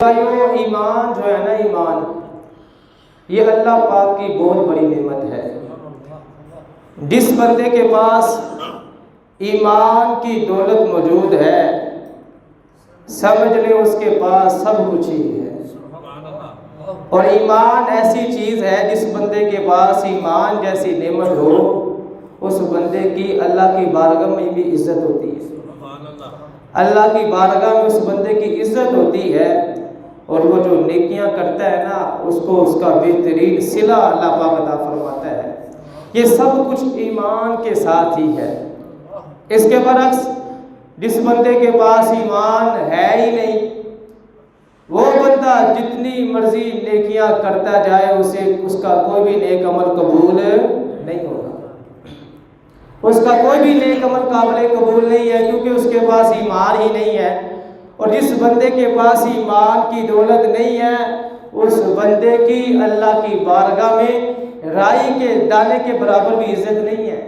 ایمان جو ہے نا، ایمان یہ اللہ پاک کی بہت بڑی نعمت ہے۔ جس بندے کے پاس ایمان کی دولت موجود ہے، سمجھ لے اس کے پاس سب کچھ ہی ہے۔ اور ایمان ایسی چیز ہے، جس بندے کے پاس ایمان جیسی نعمت ہو، اس بندے کی اللہ کی بارگاہ میں بھی عزت ہوتی ہے۔ اللہ کی بارگاہ میں اس بندے کی عزت ہوتی ہے، اور وہ جو نیکیاں کرتا ہے نا، اس کو اس کا بہترین صلہ اللہ پاک عطا فرماتا ہے۔ یہ سب کچھ ایمان کے ساتھ ہی ہے۔ اس کے برعکس جس بندے کے پاس ایمان ہے ہی نہیں، وہ بندہ جتنی مرضی نیکیاں کرتا جائے، اس کا کوئی بھی نیک عمل قبول نہیں ہوگا۔ اس کا کوئی بھی نیک عمل قابل قبول نہیں ہے، کیونکہ اس کے پاس ایمان ہی نہیں ہے۔ اور جس بندے کے پاس ایمان کی دولت نہیں ہے، اس بندے کی اللہ کی بارگاہ میں رائی کے دانے کے برابر بھی عزت نہیں ہے۔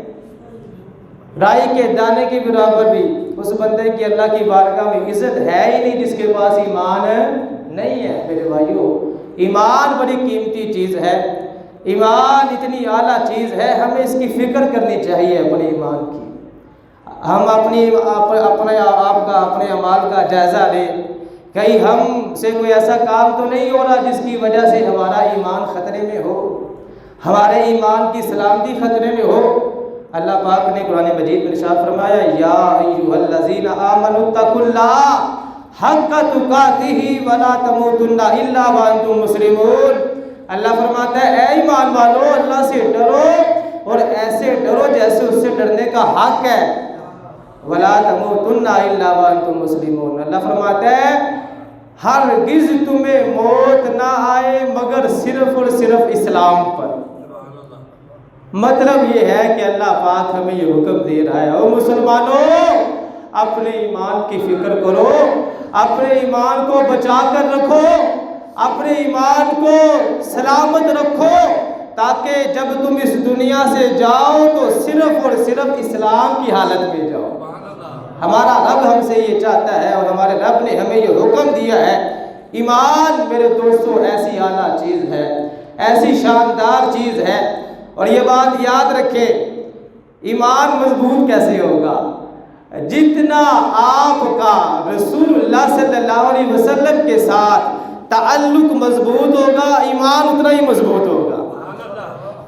رائی کے دانے کے برابر بھی اس بندے کی اللہ کی بارگاہ میں عزت ہے ہی نہیں، جس کے پاس ایمان نہیں ہے۔ میرے بھائیو، ایمان بڑی قیمتی چیز ہے، ایمان اتنی اعلیٰ چیز ہے، ہمیں اس کی فکر کرنی چاہیے اپنے ایمان کی۔ ہم اپنے اعمال کا جائزہ لیں، کہیں ہم سے کوئی ایسا کام تو نہیں ہو رہا جس کی وجہ سے ہمارا ایمان خطرے میں ہو، ہمارے ایمان کی سلامتی خطرے میں ہو۔ اللہ پاک نے قرآن مجید میں ارشاد فرمایا، یا ایھا الذین آمنوا اتقوا اللہ حق تقاتہ ولا تموتن الا وانتم مسلمون۔ اللہ فرماتا ہے، اے ایمان والو، اللہ سے ڈرو اور ایسے ڈرو جیسے اس سے ڈرنے کا حق ہے۔ وَلَا تَمُوتُنَّ إِلَّا وَأَنْتُمْ مُسْلِمُونَ۔ اللہ فرماتا ہے، ہرگز تمہیں موت نہ آئے مگر صرف اور صرف اسلام پر۔ مطلب یہ ہے کہ اللہ پاک ہمیں یہ حکم دے رہا ہے، او مسلمانوں، اپنے ایمان کی فکر کرو، اپنے ایمان کو بچا کر رکھو، اپنے ایمان کو سلامت رکھو، تاکہ جب تم اس دنیا سے جاؤ تو صرف اور صرف اسلام کی حالت میں جاؤ۔ ہمارا رب ہم سے یہ چاہتا ہے، اور ہمارے رب نے ہمیں یہ حکم دیا ہے۔ ایمان میرے دوستو ایسی اعلیٰ چیز ہے، ایسی شاندار چیز ہے، اور یہ بات یاد رکھیں، ایمان مضبوط کیسے ہوگا؟ جتنا آپ کا رسول اللہ صلی اللہ علیہ وسلم کے ساتھ تعلق مضبوط ہوگا، ایمان اتنا ہی مضبوط ہوگا۔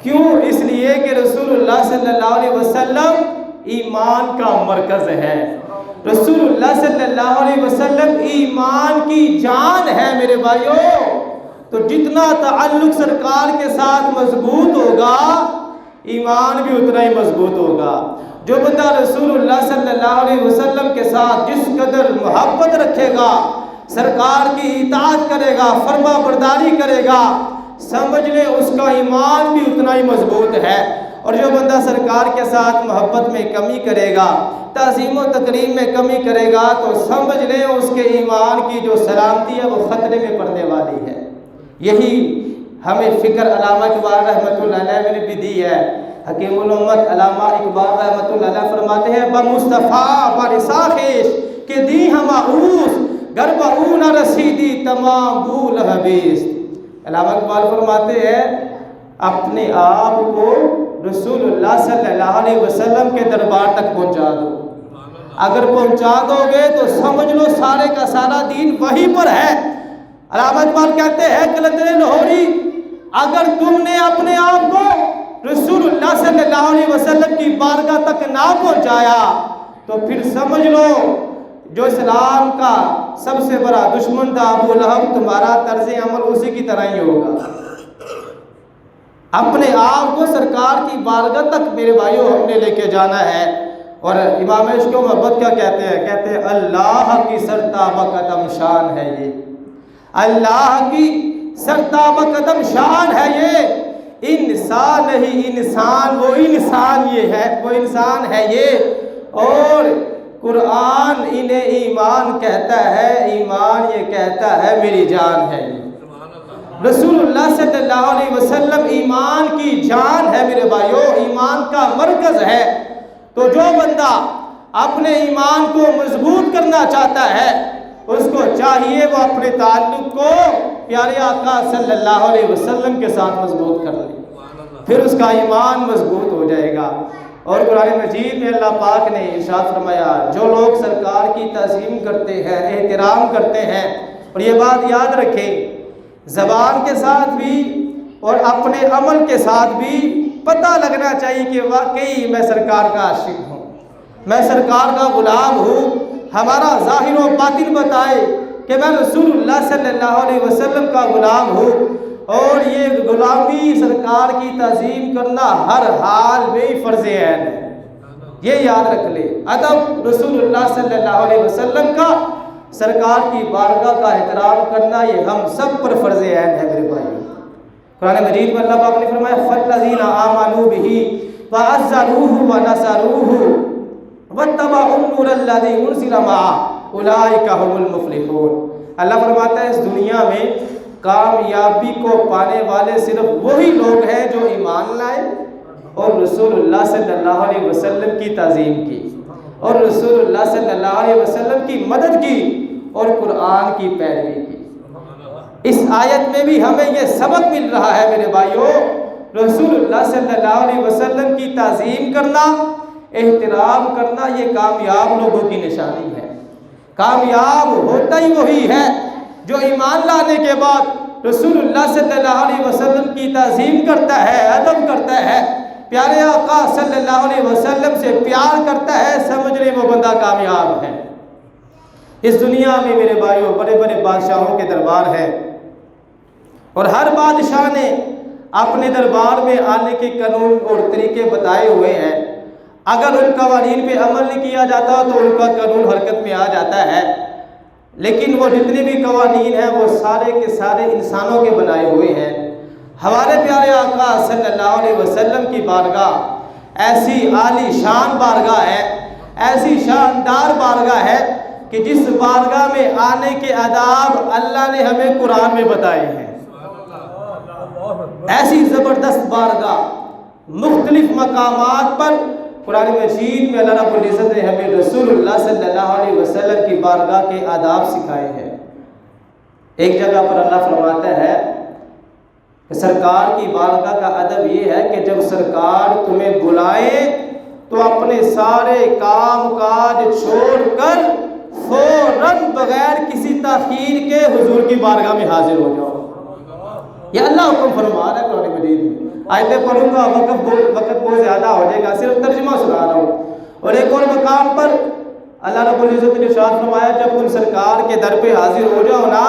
کیوں؟ اس لیے کہ رسول اللہ صلی اللہ علیہ وسلم ایمان کا مرکز ہے۔ رسول اللہ صلی اللہ علیہ وسلم ایمان کی جان ہے میرے بھائیو۔ تو جتنا تعلق سرکار کے ساتھ مضبوط ہوگا، ایمان بھی اتنا ہی مضبوط ہوگا۔ جو بندہ رسول اللہ صلی اللہ علیہ وسلم کے ساتھ جس قدر محبت رکھے گا، سرکار کی اطاعت کرے گا، فرما برداری کرے گا، سمجھ لیں اس کا ایمان بھی اتنا ہی مضبوط ہے۔ اور جو بندہ سرکار کے ساتھ محبت میں کمی کرے گا، تعظیم و تکریم میں کمی کرے گا، تو سمجھ لیں اس کے ایمان کی جو سلامتی ہے وہ خطرے میں پڑنے والی ہے۔ یہی ہمیں فکر علامہ اقبال رحمۃ اللہ علیہ نے بھی دی ہے۔ حکیم الامت علامہ اقبال رحمۃ اللہ علیہ فرماتے ہیں، بمصطفیٰ برساخیش کہ دی ہماؤس گربہ او نہ رسیدی تمام بھول حبیس۔ علامہ اقبال فرماتے ہیں، اپنے آپ کو رسول اللہ صلی اللہ علیہ وسلم کے دربار تک پہنچا دو۔ اگر پہنچا دو گے تو سمجھ لو سارے کا سارا دین وہیں پر ہے۔ علامہ اقبال کہتے ہیں، قلندر لاہوری، اگر تم نے اپنے آپ کو رسول اللہ صلی اللہ علیہ وسلم کی بارگاہ تک نہ پہنچایا تو پھر سمجھ لو جو اسلام کا سب سے بڑا دشمن تھا ابو لہب، تمہارا طرز عمل اسی کی طرح ہی ہوگا۔ اپنے آپ کو سرکار کی بارگاہ تک میرے بھائیوں ہم نے لے کے جانا ہے۔ اور امام عشق و محبت کیا کہتے ہیں؟ کہتے ہیں، اللہ کی سرتاب قدم شان ہے یہ، اللہ کی سرتاب قدم شان ہے یہ، انسان نہیں انسان، وہ انسان یہ ہے، وہ انسان ہے یہ۔ اور قرآن انہیں ایمان کہتا ہے، ایمان یہ کہتا ہے میری جان ہے یہ۔ رسول اللہ صلی اللہ علیہ وسلم ایمان کی جان ہے میرے بھائیو، ایمان کا مرکز ہے۔ تو جو بندہ اپنے ایمان کو مضبوط کرنا چاہتا ہے، اس کو چاہیے وہ اپنے تعلق کو پیارے آقا صلی اللہ علیہ وسلم کے ساتھ مضبوط کر لے، پھر اس کا ایمان مضبوط ہو جائے گا۔ اور قرآن مجید میں اللہ پاک نے ارشاد فرمایا جو لوگ سرکار کی تعظیم کرتے ہیں، احترام کرتے ہیں، اور یہ بات یاد رکھیں زبان کے ساتھ بھی اور اپنے عمل کے ساتھ بھی پتہ لگنا چاہیے کہ واقعی میں سرکار کا عاشق ہوں، میں سرکار کا غلام ہوں، ہمارا ظاہر و باطن بتائے کہ میں رسول اللہ صلی اللہ علیہ وسلم کا غلام ہوں۔ اور یہ غلامی سرکار کی تعظیم کرنا ہر حال میں فرض عین ہے، یہ یاد رکھ لے۔ ادب رسول اللہ صلی اللہ علیہ وسلم کا، سرکار کی بارگاہ کا احترام کرنا یہ ہم سب پر فرض عین ہے میرے بھائی۔ قرآن مجید میں اللہ پاک نے فرمایا فَالَّذِينَ آمَنُوا بِهِ وَعَزَّرُوهُ وَنَصَرُوهُ وَاتَّبَعُوا النُّورَ الَّذِي أُنزِلَ مَعَهُ أُولَٰئِكَ هُمُ الْمُفْلِحُونَ۔ اللہ فرماتا ہے اس دنیا میں کامیابی کو پانے والے صرف وہی لوگ ہیں جو ایمان لائے اور رسول اللہ صلی اللہ علیہ وسلم کی تعظیم کی اور رسول اللہ صلی اللہ علیہ وسلم کی مدد کی اور قرآن کی پیروی کی۔ اس آیت میں بھی ہمیں یہ سبق مل رہا ہے میرے بھائیوں، رسول اللہ صلی اللہ علیہ وسلم کی تعظیم کرنا، احترام کرنا یہ کامیاب لوگوں کی نشانی ہے۔ کامیاب ہوتا ہی وہی ہے جو ایمان لانے کے بعد رسول اللہ صلی اللہ علیہ وسلم کی تعظیم کرتا ہے، ادب کرتا ہے، پیارے آقا صلی اللہ علیہ وسلم سے پیار کرتا ہے، سمجھ لیں وہ بندہ کامیاب ہے۔ اس دنیا میں میرے بھائیوں بڑے بڑے بادشاہوں کے دربار ہیں اور ہر بادشاہ نے اپنے دربار میں آنے کے قانون اور طریقے بتائے ہوئے ہیں۔ اگر ان قوانین پہ عمل نہیں کیا جاتا تو ان کا قانون حرکت میں آ جاتا ہے، لیکن وہ جتنے بھی قوانین ہیں وہ سارے کے سارے انسانوں کے بنائے ہوئے ہیں۔ ہمارے پیارے آقا صلی اللہ علیہ وسلم کی بارگاہ ایسی عالی شان بارگاہ ہے، ایسی شاندار بارگاہ ہے کہ جس بارگاہ میں آنے کے آداب اللہ نے ہمیں قرآن میں بتائے ہیں۔ ایسی زبردست بارگاہ مختلف مقامات پر قرآن مجید میں اللہ رب العزت نے ہمیں رسول اللہ صلی اللہ علیہ وسلم کی بارگاہ کے آداب سکھائے ہیں۔ ایک جگہ پر اللہ فرماتا ہے کہ سرکار کی بارگاہ کا ادب یہ ہے کہ جب سرکار تمہیں بلائے تو اپنے سارے کام کاج چھوڑ کر فوراً بغیر کسی تاخیر کے حضور کی بارگاہ میں حاضر ہو جاؤ۔ یہ اللہ حکم فرما رہا ہے قرآن مجید میں۔ آیتیں پڑھوں گا وقت بہت زیادہ ہو جائے گا، صرف ترجمہ سنا رہا ہوں۔ اور ایک اور مقام پر اللہ رب العزت نے ارشاد فرمایا جب تم سرکار کے در پہ حاضر ہو جاؤ نا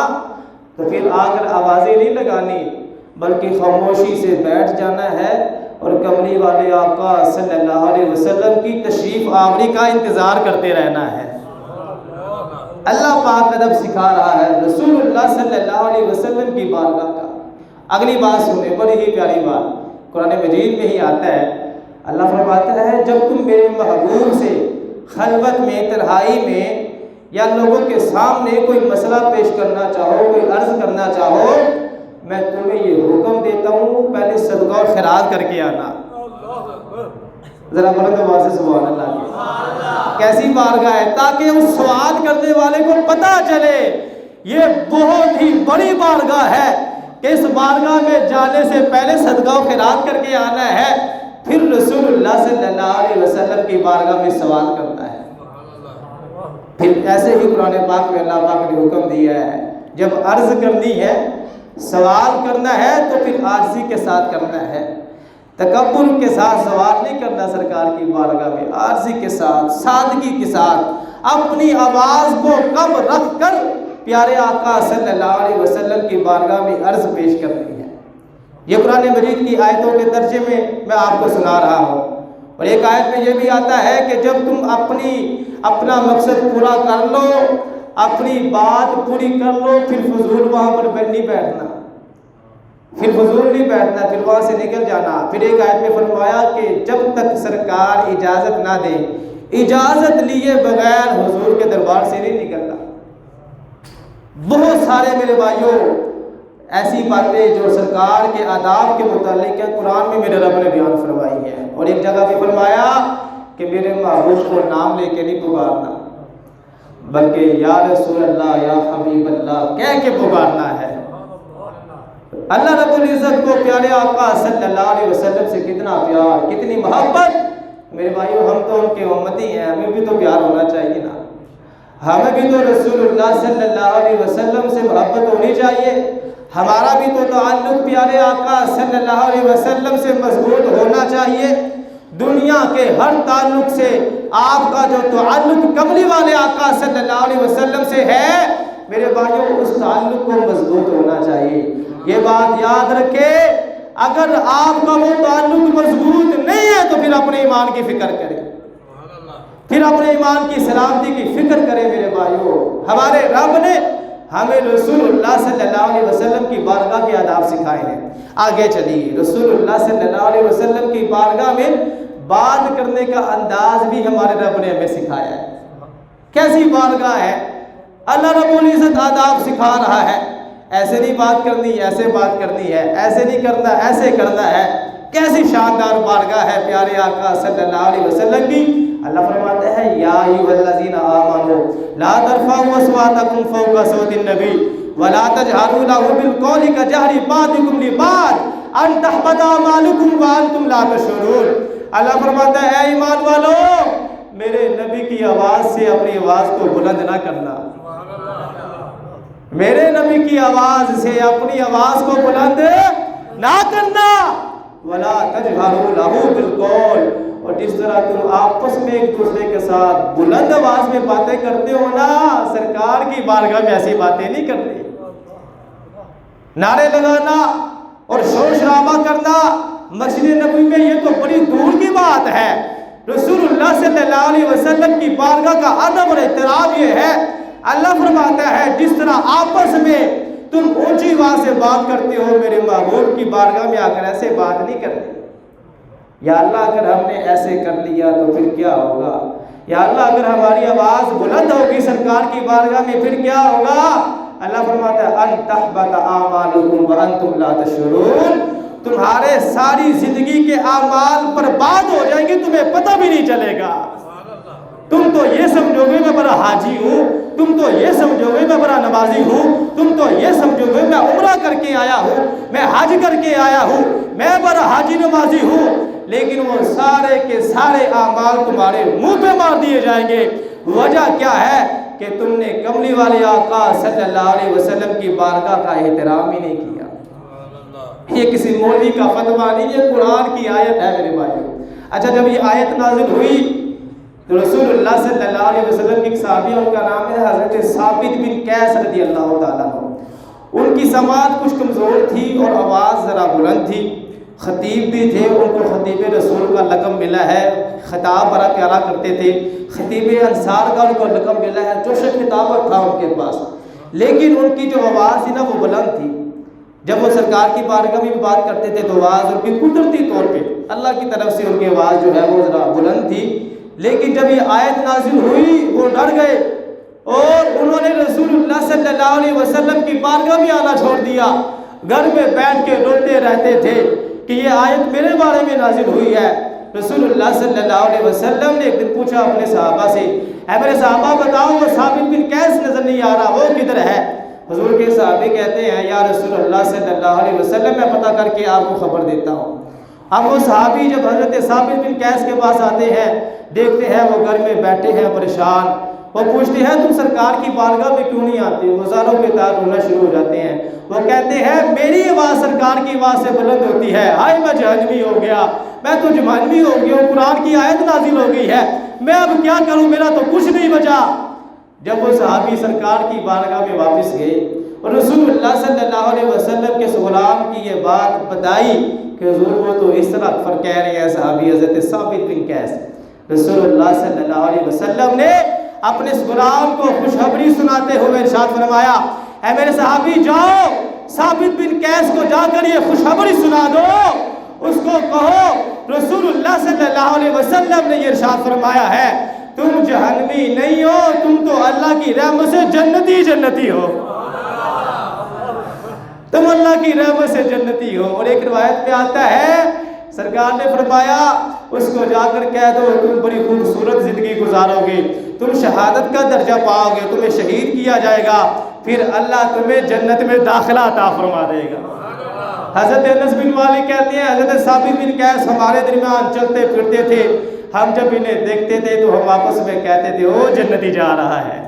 تو پھر آ کر آوازیں نہیں لگانی بلکہ خاموشی سے بیٹھ جانا ہے اور کملی والے آقا صلی اللہ علیہ وسلم کی تشریف آوری کا انتظار کرتے رہنا ہے۔ اللہ پاک ادب سکھا رہا ہے رسول اللہ صلی اللہ علیہ وسلم کی بارگاہ کا۔ اگلی بات سنیں، بڑی ہی پیاری بات قرآن مجید میں ہی آتا ہے، اللہ فرماتا ہے جب تم میرے محبوب سے خلوت میں، تنہائی میں یا لوگوں کے سامنے کوئی مسئلہ پیش کرنا چاہو، کوئی عرض کرنا چاہو، میں تمہیں یہ حکم دیتا ہوں پہلے صدقہ اور خیرات کر کے آنا۔ ذرا بلند آواز سے سبحان اللہ کی کیسی بارگاہ ہے تاکہ اس سوال کرنے والے کو پتہ چلے یہ بہت ہی بڑی بارگاہ ہے کہ اس بارگاہ میں جانے سے پہلے صدقہ و خیرات کر کے آنا ہے، پھر رسول اللہ صلی اللہ علیہ وسلم کی بارگاہ میں سوال کرنا ہے۔ پھر ایسے ہی قرآن پاک میں اللہ پاک نے حکم دیا ہے جب عرض کرنی ہے، سوال کرنا ہے تو پھر عاجزی کے ساتھ کرنا ہے، تکبر کے ساتھ سوال نہیں کرنا سرکار کی بارگاہ میں، عاجزی کے ساتھ، سادگی کے ساتھ اپنی آواز کو کم رکھ کر پیارے آقا صلی اللہ علیہ وسلم کی بارگاہ میں عرض پیش کرنی ہے۔ یہ قرآن مجید کی آیتوں کے ترجمے میں آپ کو سنا رہا ہوں۔ اور ایک آیت میں یہ بھی آتا ہے کہ جب تم اپنا مقصد پورا کر لو، اپنی بات پوری کر لو، پھر فضول وہاں پر نہیں بیٹھنا، پھر وہاں سے نکل جانا۔ پھر ایک آیت میں فرمایا کہ جب تک سرکار اجازت نہ دے، اجازت لیے بغیر حضور کے دربار سے نہیں نکلنا۔ بہت سارے میرے بھائیوں ایسی باتیں جو سرکار کے آداب کے متعلق ہیں قرآن میں میرے رب نے بیان فرمائی ہے۔ اور ایک جگہ پہ فرمایا کہ میرے محبوب کو نام لے کے نہیں پکارنا، بلکہ یا رسول اللہ یا حبیب اللہ کہہ کے پکارنا ہے۔ اللہ رب العزت کو پیارے آقا صلی اللہ علیہ وسلم سے کتنا پیار، کتنی محبت۔ میرے بھائیو ہم تو ان کے امتی ہیں، ہمیں بھی تو پیار ہونا چاہیے نا، ہمیں بھی تو رسول اللہ صلی اللہ علیہ وسلم سے محبت ہونی چاہیے، ہمارا بھی تو تعلق پیارے آقا صلی اللہ علیہ وسلم سے مضبوط ہونا چاہیے۔ دنیا کے ہر تعلق سے آپ کا جو تعلق کملی والے آقا صلی اللہ علیہ وسلم سے ہے، میرے بھائیو اس تعلق کو مضبوط ہونا چاہیے۔ یہ بات یاد رکھے، اگر آپ کا وہ تعلق مضبوط نہیں ہے تو پھر اپنے ایمان کی فکر کریں، پھر اپنے ایمان کی سلامتی کی فکر کریں۔ میرے بھائیو ہمارے رب نے ہمیں رسول اللہ صلی اللہ علیہ وسلم کی بارگاہ کے آداب سکھائے ہیں۔ آگے چلیے، رسول اللہ صلی اللہ علیہ وسلم کی بارگاہ میں بات کرنے کا انداز بھی ہمارے رب نے ہمیں سکھایا ہے۔ کیسی بارگاہ ہے، اللہ رب العزت آداب سکھا رہا ہے، ایسے نہیں بات کرنی، ایسے بات کرنی ہے، ایسے نہیں کرنا، ایسے کرنا ہے۔ کیسی شاندار بارگاہ ہے پیارے آقا صلی اللہ علیہ وسلم کی۔ اللہ فرماتا ہے یا ایھا الذین آمنوا لا ترفعوا اصواتکم فوق صوت النبی ولا تجہروا لہ بالقول کجہر بعضکم لبعض ان تحبط اعمالکم وانتم لا تشعرون۔ اللہ فرماتا ہے اے ایمان والو، میرے نبی کی آواز سے اپنی آواز کو بلند نہ کرنا، میرے نبی کی آواز سے اپنی آواز کو بلند نہ کرنا۔ وَلَا تَجْهَرُوا لَهُ بِالْقَوْلِ، اور جس طرح تم آپس میں ایک دوسرے کے ساتھ بلند آواز میں باتیں کرتے ہو نا، سرکار کی بارگاہ میں ایسی باتیں نہیں کرتے۔ نعرے لگانا اور شور شرابہ کرنا مسجد نبوی میں یہ تو بڑی دور کی بات ہے۔ رسول اللہ صلی اللہ علیہ وسلم کی بارگاہ کا ادب اور احترام یہ ہے، اللہ فرماتا ہے جس طرح آپس میں تم اونچی آواز سے بات کرتے ہو، میرے محبوب کی بارگاہ میں آ کر ایسے بات نہیں کرتے۔ یا اللہ اگر ہم نے ایسے کر لیا تو پھر کیا ہوگا؟ یا اللہ اگر ہماری آواز بلند ہوگی سرکار کی بارگاہ میں پھر کیا ہوگا؟ اللہ فرماتا ہے ان تحبط اعمالکم وانتم لا تشعرون، تمہارے ساری زندگی کے اعمال برباد ہو جائیں گے، تمہیں پتہ بھی نہیں چلے گا۔ تم تو یہ سمجھو گے میں بڑا حاجی ہوں، تم تو یہ سمجھو گے میں بڑا نمازی ہوں، تم تو یہ سمجھو گے میں عمرہ کر کے آیا ہوں، میں حج کر کے آیا ہوں، میں بڑا حاجی نمازی ہوں، لیکن وہ سارے کے سارے اعمال تمہارے منہ پہ مار دیے جائیں گے۔ وجہ کیا ہے کہ تم نے کملی والے آقا صلی اللہ علیہ وسلم کی بارگاہ کا احترام ہی نہیں کیا۔ یہ کسی مولوی کا فتویٰ نہیں، یہ قرآن کی آیت ہے میرے بھائیو۔ اچھا جب یہ آیت نازل ہوئی تو رسول اللہ صلی اللہ علیہ وسلم کی ایک صحابی، ان کا نام ہے حضرت ثابت بن قیس رضی اللہ تعالیٰ عنہ۔ ان کی سماعت کچھ کمزور تھی اور آواز ذرا بلند تھی، خطیب بھی تھے، ان کو خطیب رسول کا لقب ملا ہے، خطاب بڑا پیارا کرتے تھے، خطیب انصار کا ان کو لقب ملا ہے، جوش خطابت تھا ان کے پاس، لیکن ان کی جو آواز تھی نا وہ بلند تھی۔ جب وہ سرکار کی بارگاہ میں بات کرتے تھے تو آواز ان کی قدرتی طور پہ اللہ کی طرف سے ان کی آواز جو ہے وہ ذرا بلند تھی، لیکن جب یہ آیت نازل ہوئی وہ ڈر گئے اور انہوں نے رسول اللہ صلی اللہ علیہ وسلم کی بارگاہ میں آنا چھوڑ دیا، گھر میں بیٹھ کے روتے رہتے تھے کہ یہ آیت میرے بارے میں نازل ہوئی ہے۔ رسول اللہ صلی اللہ علیہ وسلم نے ایک دن پوچھا اپنے صحابہ سے، اے میرے صحابہ بتاؤ وہ ثابت بن قیس نظر نہیں آ رہا، وہ کدھر ہے؟ حضور کے صحابی کہتے ہیں یا رسول اللہ صلی اللہ علیہ وسلم میں پتہ کر کے آپ کو خبر دیتا ہوں۔ اب وہ صحابی جب حضرت ثابت بن قیس کے پاس آتے ہیں، دیکھتے ہیں وہ گھر میں بیٹھے ہیں پریشان، وہ پوچھتے ہیں تم سرکار کی بارگاہ میں کیوں نہیں آتے؟ وہ زاروں کے تار رونا شروع ہو جاتے ہیں، وہ کہتے ہیں میری آواز سرکار کی آواز سے بلند ہوتی ہے، ہائے میں جہنمی ہو گیا، میں تو جہنمی ہو گیا ہوں، قرآن کی آیت نازل ہو گئی ہے، میں اب کیا کروں، میرا تو کچھ نہیں بچا۔ جب وہ صحابی سرکار کی بارگاہ میں واپس گئے اور رسول اللہ صلی اللہ علیہ وسلم کے غلام کی یہ بات بتائی کہ حضور وہ تو اس طرح کہہ رہے ہیں صحابی حضرت ثابت بن قیس، رسول اللہ صلی اللہ علیہ وسلم نے اپنے اس غلام کو خوشخبری سناتے ہوئے ارشاد فرمایا، اے میرے صحابی جاؤ ثابت بن قیس کو جا کر یہ خوشخبری سنا دو، اس کو کہو رسول اللہ صلی اللہ علیہ وسلم نے یہ ارشاد فرمایا ہے تم جہنمی نہیں ہو، تم تو اللہ کی رحمت سے جنتی جنتی ہو، تم اللہ کی رحمت سے جنتی ہو۔ اور ایک روایت میں آتا ہے سرکار نے فرمایا اس کو جا کر کہہ دو تم بڑی خوبصورت زندگی گزارو گے، تم شہادت کا درجہ پاؤ گے، تمہیں شہید کیا جائے گا، پھر اللہ تمہیں جنت میں داخلہ عطا فرما دے گا۔ حضرت انس بن مالک کہتے ہیں حضرت ثابت بن قیس ہمارے درمیان چلتے پھرتے تھے، ہم جب انہیں دیکھتے تھے تو ہم آپس میں کہتے تھے وہ جنتی جا رہا ہے،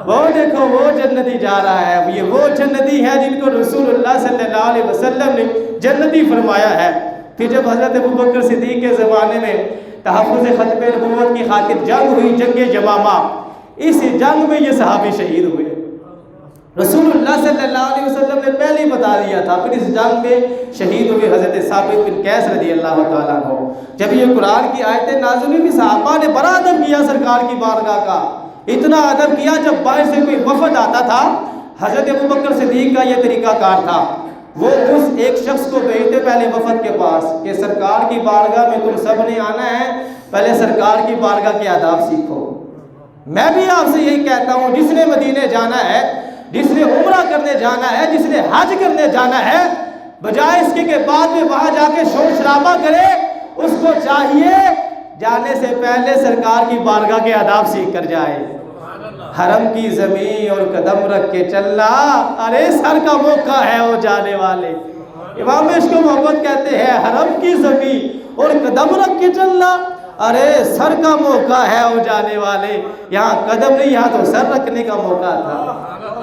وہ دیکھو وہ جنتی جا رہا ہے، یہ وہ جنتی ہے جن کو رسول اللہ صلی اللہ علیہ وسلم نے جنتی فرمایا ہے۔ پھر جب حضرت ابوبکر صدیق کے زمانے میں تحفظ ختم نبوت کی خاطر جنگ ہوئی، جنگ یمامہ، اس جنگ میں یہ صحابی شہید ہوئے۔ رسول اللہ صلی اللہ علیہ وسلم نے پہلے ہی بتا دیا تھا، پھر اس جنگ میں شہید ہوئے حضرت ثابت بن قیس رضی اللہ تعالیٰ عنہ۔ جب یہ قرآن کی آیتیں نازل ہوئی کہ صحابہ نے بڑا ادب کیا سرکار کی بارگاہ کا، اتنا ادب کیا جب باہر سے کوئی وفد آتا تھا، حضرت ابوبکر صدیق کا یہ طریقہ کار تھا، وہ اس ایک شخص کو بھیجتے پہلے وفد کے پاس کہ سرکار کی بارگاہ میں تم سب نے آنا ہے، پہلے سرکار کی بارگاہ کے آداب سیکھو۔ میں بھی آپ سے یہی کہتا ہوں، جس نے مدینے جانا ہے، جس نے عمرہ کرنے جانا ہے، جس نے حج کرنے جانا ہے، بجائے اس کے بعد میں وہاں جا کے شور شرابہ کرے، اس کو چاہیے جانے سے پہلے سرکار کی بارگاہ کے آداب سیکھ کر جائے۔ حرم کی زمین اور قدم رکھ کے چلنا، ارے سر کا موقع ہے وہ جانے والے۔ امام عشق و محبت کہتے ہیں حرم کی زمین اور قدم رکھ کے چلنا، ارے سر کا موقع ہے وہ جانے والے۔ یہاں قدم نہیں، یہاں تو سر رکھنے کا موقع تھا۔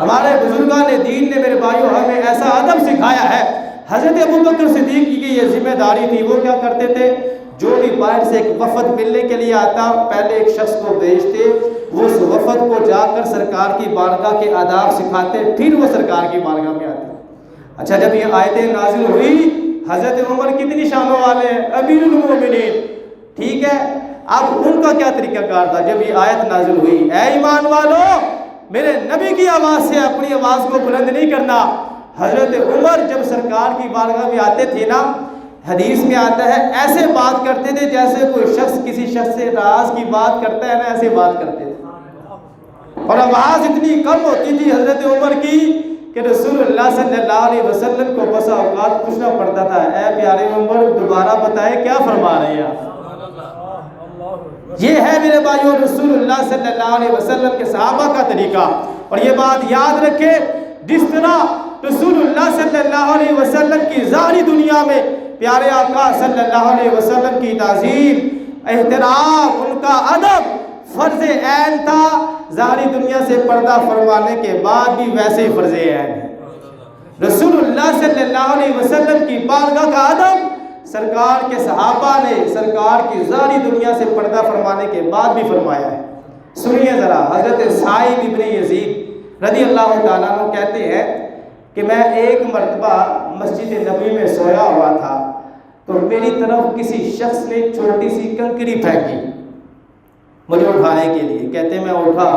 ہمارے بزرگان دین نے میرے بھائیوں ہمیں ایسا ادب سکھایا ہے۔ حضرت ابوبکر صدیق کی یہ ذمہ داری تھی، وہ کیا کرتے تھے، جو بھی باہر سے ایک وفد ملنے کے لیے آتا، پہلے ایک شخص کو بھیجتے، وہ اس وفد کو جا کر سرکار کی بارگاہ کے آداب سکھاتے، پھر وہ سرکار کی بارگاہ میں آتے۔ اچھا جب یہ آیتیں نازل ہوئی، حضرت عمر کتنی شانوں والے ہیں، امیر المومنین، ٹھیک ہے، اب ان کا کیا طریقہ کار تھا جب یہ آیت نازل ہوئی، اے ایمان والو میرے نبی کی آواز سے اپنی آواز کو بلند نہیں کرنا۔ حضرت عمر جب سرکار کی بارگاہ میں آتے تھے نا، حدیث میں آتا ہے ایسے بات کرتے تھے جیسے کوئی شخص کسی شخص سے راز کی بات کرتا ہے نا، ایسے بات کرتے تھے، اور آواز اتنی کم ہوتی تھی حضرت عمر کی کہ رسول اللہ صلی اللہ علیہ وسلم کو بسا اوقات پوچھنا پڑتا تھا، اے پیارے عمر دوبارہ بتائے کیا فرما رہے ہیں آپ۔ یہ ہے میرے بھائیوں رسول اللہ صلی اللہ علیہ وسلم کے صحابہ کا طریقہ۔ اور یہ بات یاد رکھے، جس طرح رسول اللہ صلی اللہ علیہ وسلم کی ظاہری دنیا میں پیارے آقا صلی اللہ علیہ وسلم کی تعظیم، احترام، ان کا ادب فرض عین تھا، ظاہری دنیا سے پردہ فرمانے کے بعد بھی ویسے ہی فرض عین ہے۔ رسول اللہ صلی اللہ علیہ وسلم کی بارگاہ کا ادب سرکار کے صحابہ نے سرکار کی ظاہری دنیا سے پردہ فرمانے کے بعد بھی فرمایا ہے۔ سنیے ذرا، حضرت سعید ابن یزید رضی اللہ تعالیٰ عنہ کہتے ہیں کہ میں ایک مرتبہ مسجد نبوی میں سویا ہوا تھا تو میری طرف کسی شخص نے چھوٹی سی کنکری پھینکی مجھے اٹھانے کے لیے۔ کہتے ہیں میں اٹھا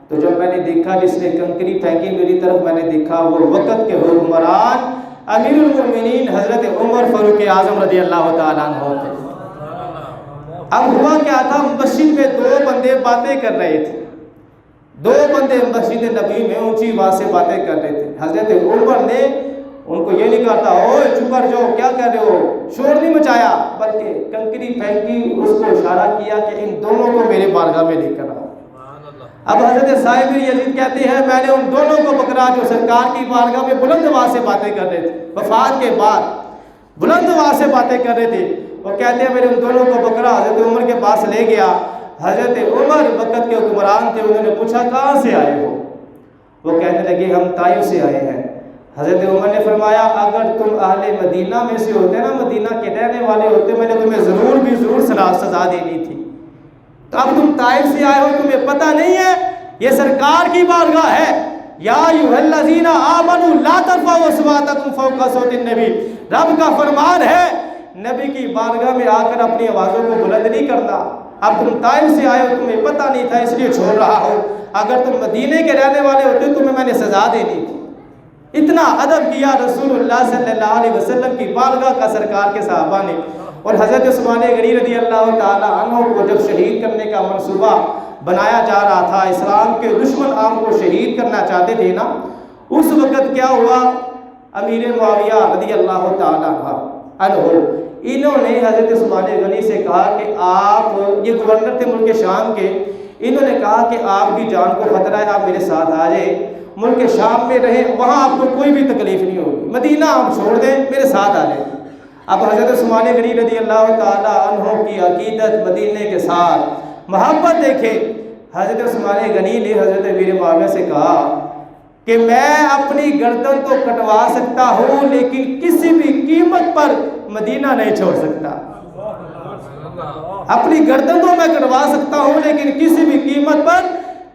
تو جب میں نے دیکھا جس نے کنکری پھینکی میری طرف، میں نے دیکھا وہ وقت کے حکمران امیر المومنین حضرت عمر فاروق اعظم رضی اللہ تعالیٰ عنہ تھے۔ اب ہوا کیا تھا، مسجد میں دو بندے باتیں کر رہے تھے، دو بندے مسجد نبی میں اونچی آواز سے باتیں کر رہے تھے۔ حضرت عمر نے ان کو یہ نہیں کہا تھا اوے چپ کر جاؤ کیا کر رہے ہو، شور نہیں مچایا، بلکہ کنکری پھینکی، اس کو اشارہ کیا کہ ان دونوں کو میرے بارگاہ میں لے کر آؤ۔ اب حضرت صاحب یزید کہتے ہیں میں نے ان دونوں کو پکڑا جو سرکار کی بارگاہ میں بلند آواز سے باتیں کر رہے تھے، وفات کے بعد بلند آواز سے باتیں کر رہے تھے۔ وہ کہتے ہیں میں نے ان دونوں کو پکڑا، حضرت عمر کے پاس لے گیا۔ حضرت عمر وقت کے حکمران تھے، انہوں نے پوچھا کہاں سے آئے ہو؟ وہ کہنے لگے ہم طائف سے آئے ہیں۔ حضرت عمر نے فرمایا اگر تم اہل مدینہ میں سے ہوتے نا، مدینہ کے رہنے والے ہوتے، میں نے تمہیں ضرور سزا دینی تھی، تو اب تم طائف سے آئے ہو، تمہیں پتہ نہیں ہے یہ سرکار کی بارگاہ ہے۔ یا ایھا الذین آمنوا لا ترفعوا اصواتکم فوق صوت النبی، رب کا فرمان ہے نبی کی بارگاہ میں آ کر اپنی آوازوں کو بلند نہیں کرنا۔ اب تم طائف سے آئے ہو، تمہیں پتہ نہیں تھا اس لیے چھوڑ رہا ہو، اگر تم مدینے کے رہنے والے ہوتے تمہیں میں نے سزا دینی تھی۔ اتنا ادب کیا رسول اللہ صلی اللہ علیہ وسلم کی بارگاہ کا سرکار کے صحابہ نے۔ اور حضرت عثمان غنی رضی اللہ تعالیٰ عنہ کو جب شہید کرنے کا منصوبہ بنایا جا رہا تھا، اسلام کے دشمن عام کو شہید کرنا چاہتے تھے نا، اس وقت کیا ہوا، امیر معاویہ رضی اللہ تعالیٰ عنہ انہوں نے حضرت عثمان غنی سے کہا کہ آپ، یہ گورنر تھے ملک شام کے، انہوں نے کہا کہ آپ کی جان کو خطرہ ہے، آپ میرے ساتھ آ جائیں، ملک شام میں رہیں، وہاں آپ کو کوئی بھی تکلیف نہیں ہوگی، مدینہ آپ چھوڑ دیں، میرے ساتھ آ جائیں۔ اب حضرت عثمان غنی رضی اللہ تعالی عنہ کی عقیدت، مدینے کے ساتھ محبت دیکھیں، حضرت عثمان غنی نے حضرت امیر معاویہ سے کہا کہ میں اپنی گردن تو کٹوا سکتا ہوں لیکن کسی بھی قیمت پر مدینہ نہیں چھوڑ سکتا، اپنی گردن تو میں کٹوا سکتا ہوں لیکن کسی بھی قیمت پر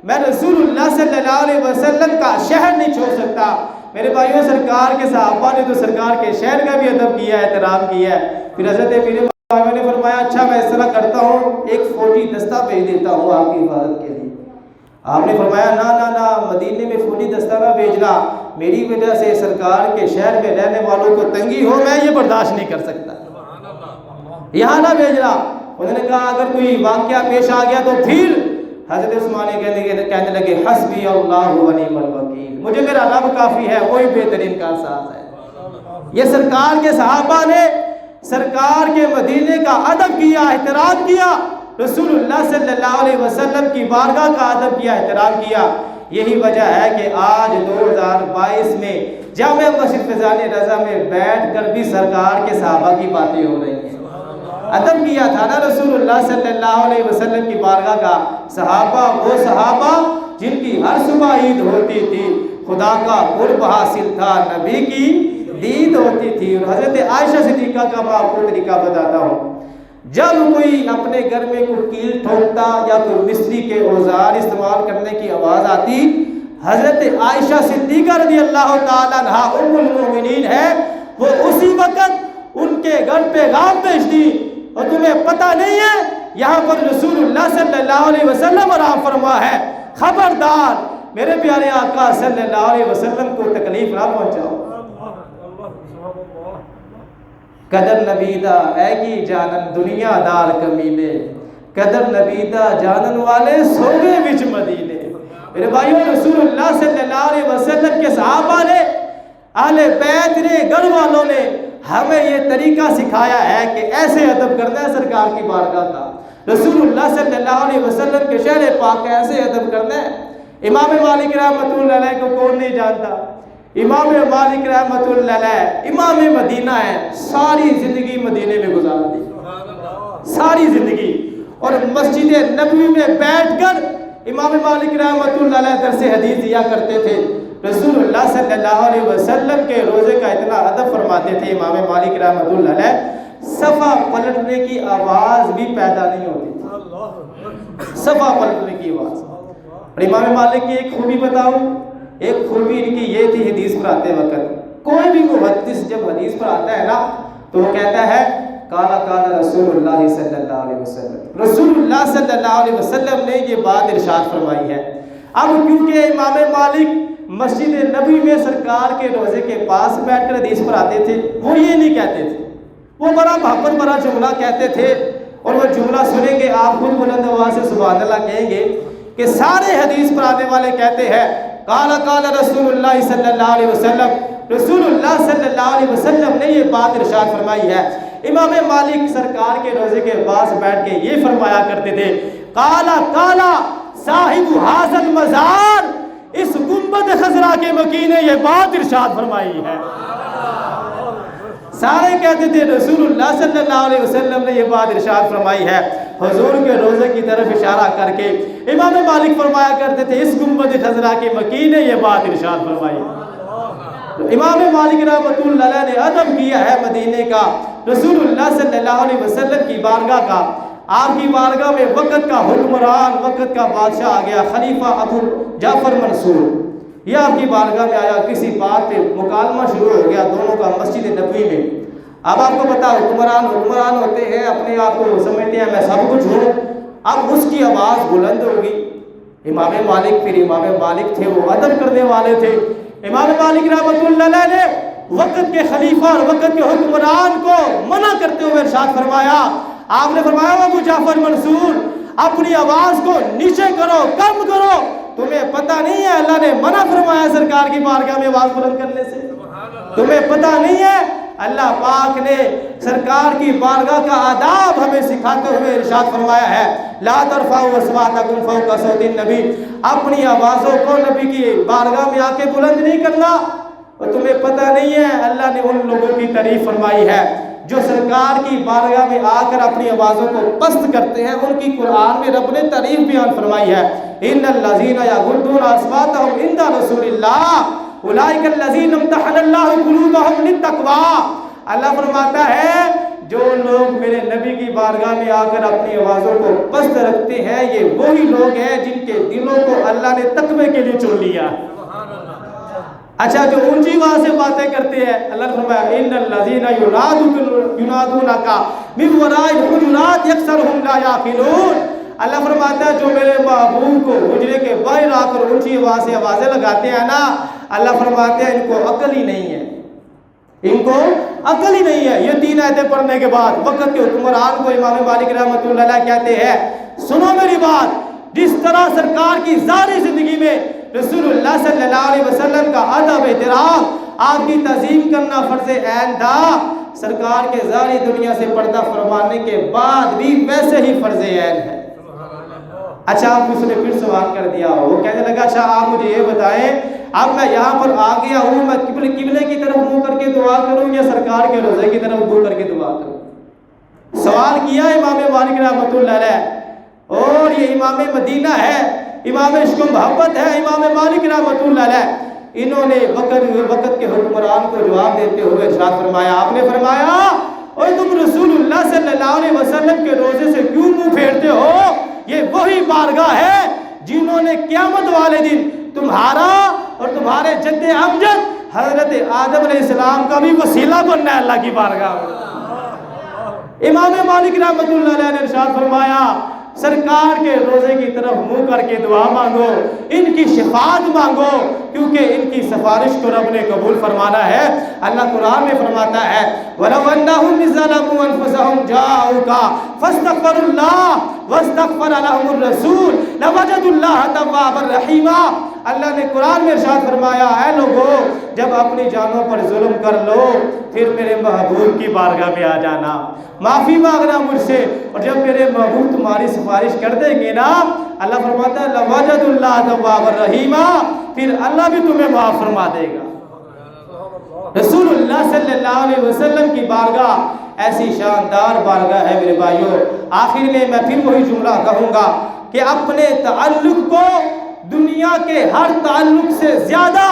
میں رسول اللہ صلی اللہ علیہ وسلم کا شہر نہیں چھوڑ سکتا۔ میرے بھائیوں، سرکار کے صحابہ نے تو سرکار کے شہر کا بھی ادب کیا ہے، احترام کیا ہے۔ پھر حضرت امیر معاویہ نے فرمایا اچھا میں اس طرح کرتا ہوں، ایک فوجی دستہ بھیج دیتا ہوں آپ کی حفاظت کے لیے۔ آپ نے فرمایا نہ مدینے میں فوجی دستہ نہ بھیجنا، میری وجہ سے سرکار کے شہر میں رہنے والوں کو تنگی ہو، میں یہ برداشت نہیں کر سکتا، یہاں نہ بھیجنا۔ انہوں نے کہا اگر کوئی واقعہ پیش آ گیا تو پھر حضرت عثمان کہنے لگے حسبی اللہ و نعم الوکیل، مجھے میرا رب کافی ہے، وہی بہترین کارساز ہے۔ یہ سرکار کے صحابہ نے سرکار کے مدینے کا ادب کیا، احترام کیا، رسول اللہ صلی اللہ علیہ وسلم کی بارگاہ کا ادب کیا، احترام کیا۔ یہی وجہ ہے کہ آج 2022 میں جامع مسجد فیضان رضا میں بیٹھ کر بھی سرکار کے صحابہ کی باتیں ہو رہی ہیں۔ ادب کیا تھا نا رسول اللہ صلی اللہ علیہ وسلم کی بارگاہ کا۔ صحابہ وہ صحابہ جن کی ہر صبح عید ہوتی تھی، خدا کا قرب حاصل تھا، نبی کی دید ہوتی تھی۔ اور حضرت عائشہ صدیقہ کا میں آپ کو طریقہ بتاتا ہوں، جب کوئی اپنے گھر میں کوئی کیل ٹھوکتا یا کوئی مستری کے اوزار استعمال کرنے کی آواز آتی، حضرت عائشہ صدیقہ رضی اللہ تعالیٰ عنہا ام المومنین ہے، وہ اسی وقت ان کے گھر پیغام بھیجتی، اور تمہیں پتہ نہیں ہے یہاں پر رسول اللہ صلی اللہ علیہ وسلم آرام فرما ہے، خبردار میرے پیارے آقا صلی اللہ علیہ وسلم کو تکلیف نہ پہنچاؤ۔ قدر نبیدہ اے کی جانن دنیا دار کمینے، قدر نبیدہ جانن والے سوگے وچ مدینے۔ میرے بھائیوں، رسول اللہ صلی اللہ علیہ وسلم کے صحابہ نے، اہل بیت نے، گھر والوں نے ہمیں یہ طریقہ سکھایا ہے کہ ایسے ادب کرنا ہے سرکار کی بارگاہ کا، رسول اللہ صلی اللہ علیہ وسلم کے شہر پاک کا ایسے ادب کرنا ہے۔ امام مالک رحمۃ اللہ علیہ کو کون نہیں جانتا؟ امام مالک رحمۃ اللہ علیہ امام مدینہ ہے، ساری زندگی مدینے میں گزار دی، ساری زندگی، اور مسجد نبوی میں بیٹھ کر امام مالک رحمۃ اللہ علیہ درس حدیث دیا کرتے تھے۔ رسول اللہ صلی اللہ علیہ وسلم کے روزے کا اتنا ادب فرماتے تھے امام مالک رحمۃ اللہ علیہ، صفحہ پلٹنے کی آواز بھی پیدا نہیں ہوتی تھی، صفحہ پلٹنے کی آواز۔ اور امام مالک کی ایک خوبی بتاؤں، ایک خوبی ان کی یہ تھی، حدیث پڑھاتے وقت کوئی بھی محدث جب حدیث پڑھاتا ہے نا تو وہ کہتا ہے قال قال رسول اللہ صلی اللہ علیہ وسلم، رسول اللہ صلی اللہ علیہ وسلم نے یہ بات ارشاد فرمائی ہے۔ اب کیونکہ امام مالک مسجد نبی میں سرکار کے روزے کے پاس بیٹھ کر حدیث پڑھاتے تھے، وہ یہ نہیں کہتے تھے، وہ بڑا محبت بڑا جملہ کہتے تھے، اور وہ جملہ سنیں گے آپ خود بلند آواز سے سبحان اللہ کہیں گے کہ سارے حدیث پڑھانے والے کہتے ہیں قال قال رسول اللہ صلی اللہ علیہ وسلم، رسول اللہ صلی اللہ علیہ وسلم نے یہ بات ارشاد فرمائی ہے۔ امام مالک سرکار کے روزے کے پاس بیٹھ کے یہ فرمایا کرتے تھے قال قال صاحب ھذا المزار، اس گنبد خضرا کے مکی نے یہ بات ارشاد فرمائی ہے۔ سارے کہتے تھے رسول اللہ صلی اللہ علیہ وسلم نے یہ بات ارشاد فرمائی ہے، حضور کے روزے کی طرف اشارہ کر کے امام مالک فرمایا کرتے تھے اس گنبد خضرا کے مکی نے یہ بات ارشاد فرمائی ہے۔ امام مالک رحمۃ اللہ علیہ نے ادب کیا ہے مدینے کا، رسول اللہ صلی اللہ علیہ وسلم کی بارگاہ کا۔ آپ کی بارگاہ میں وقت کا حکمران، وقت کا بادشاہ آ گیا، خلیفہ ابو جعفر منصور، یہ آپ کی بارگاہ میں آیا، کسی بات پہ مکالمہ شروع ہو گیا دونوں کا مسجد نبوی میں۔ اب آپ کو پتا حکمران ہوتے ہیں، اپنے آپ کو سمجھتے ہیں میں سب کچھ ہوں۔ اب اس کی آواز بلند ہوگی، امام مالک پھر امام مالک تھے، وہ ادب کرنے والے تھے۔ امام مالک رحمۃ اللہ علیہ نے وقت کے خلیفہ اور وقت کے حکمران کو منع کرتے ہوئے ارشاد فرمایا، آپ نے فرمایا ابو جعفر منصور اپنی آواز کو نیچے کرو، کم کرو، تمہیں پتہ نہیں ہے اللہ نے منع فرمایا سرکار کی بارگاہ میں آواز بلند کرنے سے؟ تمہیں پتہ نہیں ہے اللہ پاک نے سرکار کی بارگاہ کا آداب ہمیں سکھاتے ہوئے ارشاد فرمایا ہے لا ترفعوا اصواتکم فوق صوت النبی، اپنی آوازوں کو نبی کی بارگاہ میں آ کے بلند نہیں کرنا۔ اور تمہیں پتہ نہیں ہے اللہ نے ان لوگوں کی تعریف فرمائی ہے جو سرکار کی بارگاہ میں آ کر اپنی آوازوں کو پست کرتے ہیں، ان کی قرآن میں رب نے تعریف بیان فرمائی ہے ان الذین یغضون اصواتهم عند رسول اللہ اولئک الذین امتحن اللہ قلوبهم للتقوی۔ اللہ فرماتا ہے جو لوگ میرے نبی کی بارگاہ میں آ کر اپنی آوازوں کو پست رکھتے ہیں یہ وہی لوگ ہیں جن کے دلوں کو اللہ نے تقوی کے لیے چن لیا۔ اچھا جو اونچی آواز سے باتیں کرتے ہیں اللہ نے فرمایا ان الذین ینادونک من وراء الحجرات اکثرهم لا یعقلون۔ اللہ فرماتا ہے جو میرے محبوب کو حجرے کے باہر آ کر اونچی آواز سے آوازیں لگاتے ہیں نا، اللہ فرماتے ہیں ان کو عقل ہی نہیں ہے، ان کو عقل ہی نہیں ہے۔ یہ 3 آیتیں پڑھنے کے بعد وقت کے حکمران کو امام مالک رحمۃ اللہ علیہ کہتے ہیں سنو میری بات، جس طرح سرکار کی ظاہری زندگی میں رسول اللہ صلی اللہ علیہ وسلم کا ادب احترام آپ کی تعظیم کرنا فرض عین تھا، سرکار کے ظاہری دنیا سے پردہ فرمانے کے بعد بھی ویسے ہی فرض عین ہے۔ اچھا آپ اس نے پھر سوال کر دیا، وہ کہنے لگا اچھا آپ مجھے یہ بتائیں اب میں یہاں پر آ گیا ہوں، میں قبلے کی طرف منہ کر کے دعا کروں یا سرکار کے روضے کی طرف منہ کر کے دعا کروں؟ سوال کیا امام مالک رحمۃ اللہ علیہ، اور یہ امام مدینہ ہے، امام عشق و محبت ہے امام مالک رحمۃ اللہ علیہ، انہوں نے وقت کے حکمران کو جواب دیتے ہوئے ارشاد فرمایا، آپ نے فرمایا اور تم رسول اللہ صلی اللہ علیہ وسلم کے روزے سے کیوں منہ پھیرتے ہو؟ یہ وہی بارگاہ ہے جنہوں نے قیامت والے دن تمہارا اور تمہارے جد امجد حضرت آدم علیہ السلام کا بھی وسیلہ بننا ہے اللہ کی بارگاہ میں۔ امام مالک رحمۃ اللہ علیہ نے ارشاد فرمایا سرکار کے روزے کی طرف منہ کر کے دعا مانگو، ان کی شفاعت مانگو، کیونکہ ان کی سفارش کو رب نے قبول فرمانا ہے۔ اللہ قرآن میں فرماتا ہے وَلَوْ أَنَّهُمْ إِذْ ظَلَمُوا أَنفُسَهُمْ جَاءُوكَ فَاسْتَغْفَرُوا اللَّهَ وَاسْتَغْفَرَ لَهُمُ الرَّسُولُ لَوَجَدُوا اللَّهَ تَوَّابًا رَحِيمًا۔ اللہ نے قرآن میں ارشاد فرمایا اے لوگو جب اپنی جانوں پر ظلم کر لو پھر میرے محبوب کی بارگاہ میں آ جانا، معافی مانگنا مجھ سے، اور جب میرے محبوب تمہاری سفارش کر دیں گے نا اللہ فرماتا ہے لَوَجَدُوا اللَّهَ تَوَّابًا رَحِيمًا، پھر اللہ بھی تمہیں معاف فرما دے گا۔ رسول اللہ صلی اللہ علیہ وسلم کی بارگاہ ایسی شاندار بارگاہ ہے میرے بھائیوں۔ آخر میں میں پھر وہی جملہ کہوں گا کہ اپنے تعلق کو دنیا کے ہر تعلق سے زیادہ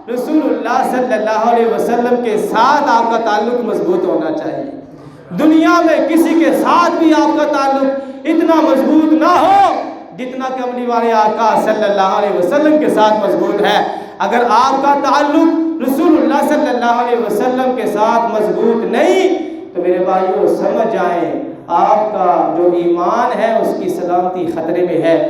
رسول اللہ صلی اللہ علیہ وسلم کے ساتھ آپ کا تعلق مضبوط ہونا چاہیے۔ دنیا میں کسی کے ساتھ بھی آپ کا تعلق اتنا مضبوط نہ ہو جتنا کملی والے آقا صلی اللہ علیہ وسلم کے ساتھ مضبوط ہے۔ اگر آپ کا تعلق رسول اللہ صلی اللہ علیہ وسلم کے ساتھ مضبوط نہیں تو میرے بھائیوں سمجھ جائیں آپ کا جو ایمان ہے اس کی سلامتی خطرے میں ہے۔